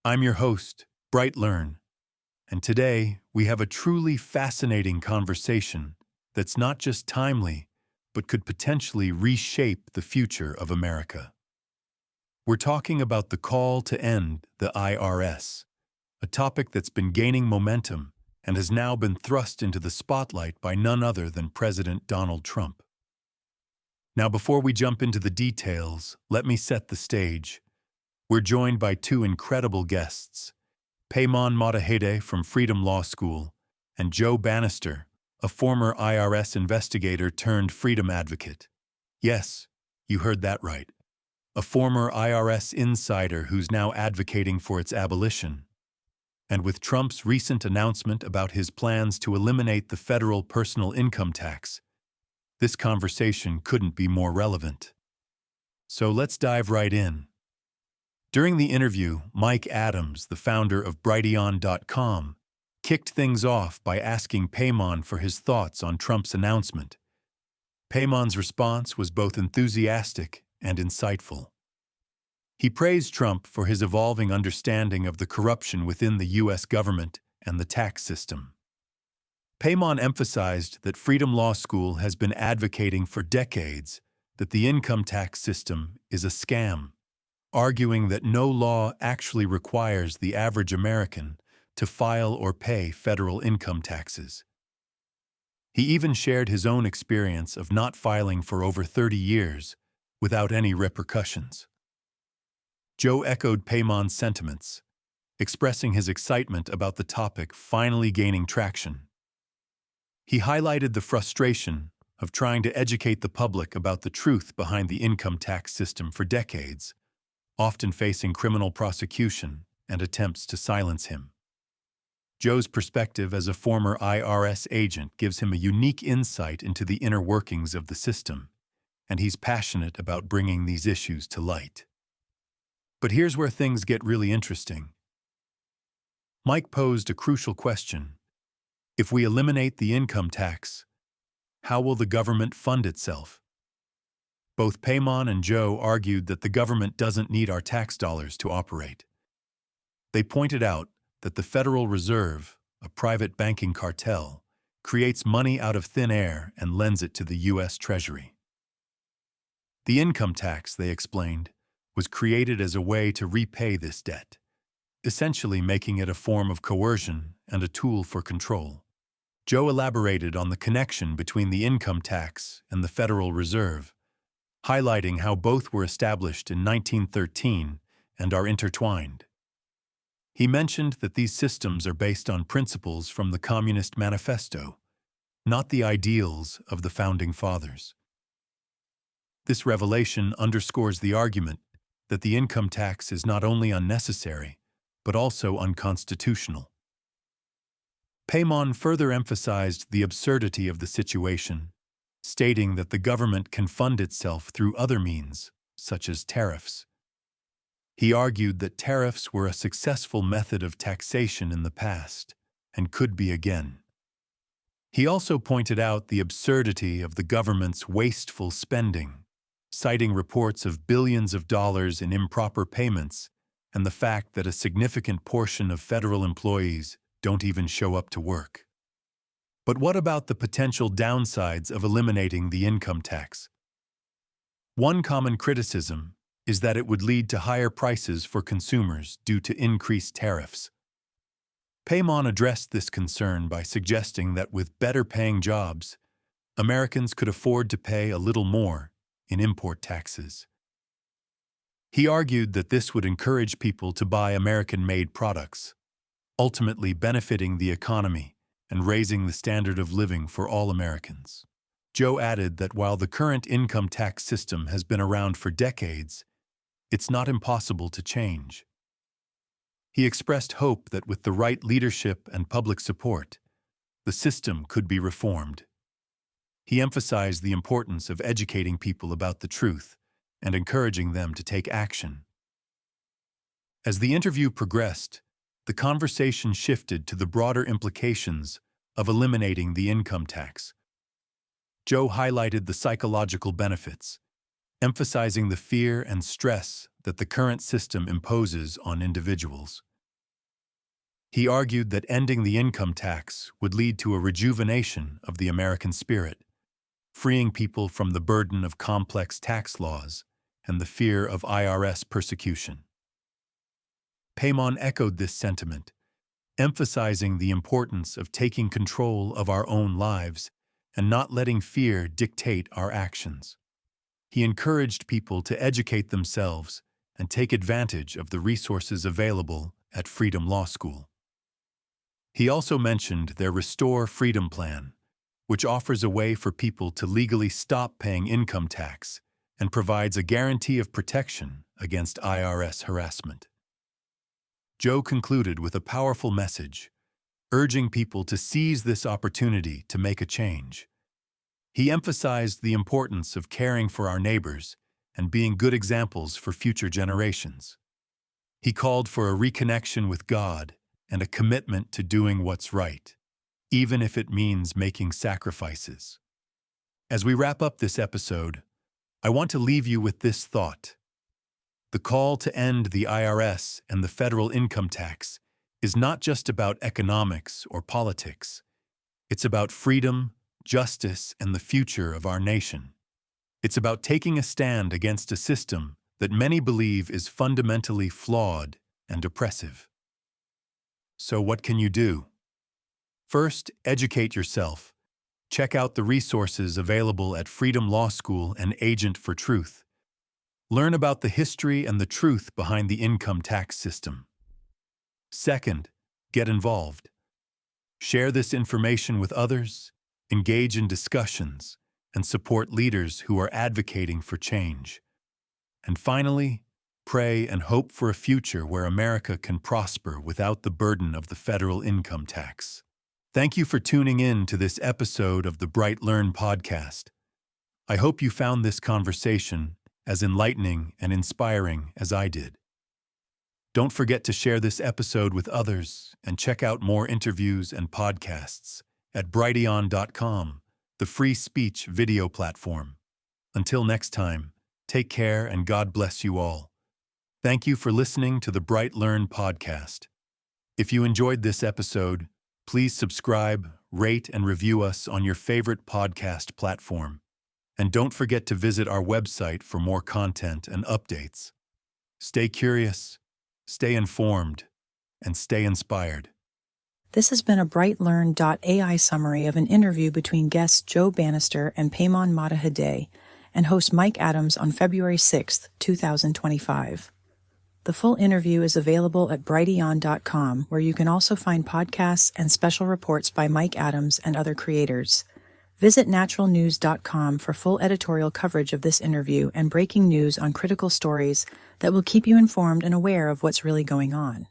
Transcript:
I'm your host, BrightLearn, and today we have a truly fascinating conversation that's not just timely, but could potentially reshape the future of America. We're talking about the call to end the IRS, a topic that's been gaining momentum and has now been thrust into the spotlight by none other than President Donald Trump. Now, before we jump into the details, let me set the stage. We're joined by two incredible guests, Peymon Mottahedeh from Freedom Law School and Joe Banister, a former IRS investigator turned freedom advocate. Yes, you heard that right. A former IRS insider who's now advocating for its abolition. And with Trump's recent announcement about his plans to eliminate the federal personal income tax, this conversation couldn't be more relevant. So let's dive right in. During the interview, Mike Adams, the founder of BrightLearn.com, kicked things off by asking Peymon for his thoughts on Trump's announcement. Peymon's response was both enthusiastic and insightful. He praised Trump for his evolving understanding of the corruption within the U.S. government and the tax system. Peymon emphasized that Freedom Law School has been advocating for decades that the income tax system is a scam, arguing that no law actually requires the average American to file or pay federal income taxes. He even shared his own experience of not filing for over 30 years without any repercussions. Joe echoed Peymon's sentiments, expressing his excitement about the topic finally gaining traction. He highlighted the frustration of trying to educate the public about the truth behind the income tax system for decades, often facing criminal prosecution and attempts to silence him. Joe's perspective as a former IRS agent gives him a unique insight into the inner workings of the system, and he's passionate about bringing these issues to light. But here's where things get really interesting. Mike posed a crucial question. If we eliminate the income tax, how will the government fund itself? Both Peymon and Joe argued that the government doesn't need our tax dollars to operate. They pointed out that the Federal Reserve, a private banking cartel, creates money out of thin air and lends it to the U.S. Treasury. The income tax, they explained, was created as a way to repay this debt, essentially making it a form of coercion and a tool for control. Joe elaborated on the connection between the income tax and the Federal Reserve, highlighting how both were established in 1913 and are intertwined. He mentioned that these systems are based on principles from the Communist Manifesto, not the ideals of the Founding Fathers. This revelation underscores the argument that the income tax is not only unnecessary, but also unconstitutional. Peymon further emphasized the absurdity of the situation, stating that the government can fund itself through other means, such as tariffs. He argued that tariffs were a successful method of taxation in the past, and could be again. He also pointed out the absurdity of the government's wasteful spending, citing reports of billions of dollars in improper payments and the fact that a significant portion of federal employees don't even show up to work. But what about the potential downsides of eliminating the income tax? One common criticism is that it would lead to higher prices for consumers due to increased tariffs. Peymon addressed this concern by suggesting that with better-paying jobs, Americans could afford to pay a little more in import taxes. He argued that this would encourage people to buy American-made products, ultimately benefiting the economy and raising the standard of living for all Americans. Joe added that while the current income tax system has been around for decades, it's not impossible to change. He expressed hope that with the right leadership and public support, the system could be reformed. He emphasized the importance of educating people about the truth and encouraging them to take action. As the interview progressed, the conversation shifted to the broader implications of eliminating the income tax. Joe highlighted the psychological benefits, emphasizing the fear and stress that the current system imposes on individuals. He argued that ending the income tax would lead to a rejuvenation of the American spirit, freeing people from the burden of complex tax laws and the fear of IRS persecution. Peymon echoed this sentiment, emphasizing the importance of taking control of our own lives and not letting fear dictate our actions. He encouraged people to educate themselves and take advantage of the resources available at Freedom Law School. He also mentioned their Restore Freedom Plan, which offers a way for people to legally stop paying income tax and provides a guarantee of protection against IRS harassment. Joe concluded with a powerful message, urging people to seize this opportunity to make a change. He emphasized the importance of caring for our neighbors and being good examples for future generations. He called for a reconnection with God and a commitment to doing what's right, even if it means making sacrifices. As we wrap up this episode, I want to leave you with this thought. The call to end the IRS and the federal income tax is not just about economics or politics. It's about freedom, justice, and the future of our nation. It's about taking a stand against a system that many believe is fundamentally flawed and oppressive. So what can you do? First, educate yourself. Check out the resources available at Freedom Law School and Agent for Truth. Learn about the history and the truth behind the income tax system. Second, get involved. Share this information with others, engage in discussions, and support leaders who are advocating for change. And finally, pray and hope for a future where America can prosper without the burden of the federal income tax. Thank you for tuning in to this episode of the BrightLearn podcast. I hope you found this conversation as enlightening and inspiring as I did. Don't forget to share this episode with others and check out more interviews and podcasts at brighteon.com, the free speech video platform. Until next time, take care and God bless you all. Thank you for listening to the BrightLearn podcast. If you enjoyed this episode, please subscribe, rate, and review us on your favorite podcast platform. And don't forget to visit our website for more content and updates. Stay curious, stay informed, and stay inspired. This has been a BrightLearn.ai summary of an interview between guests Joe Banister and Peymon Mottahedeh and host Mike Adams on February 6, 2025. The full interview is available at brighteon.com, where you can also find podcasts and special reports by Mike Adams and other creators. Visit naturalnews.com for full editorial coverage of this interview and breaking news on critical stories that will keep you informed and aware of what's really going on.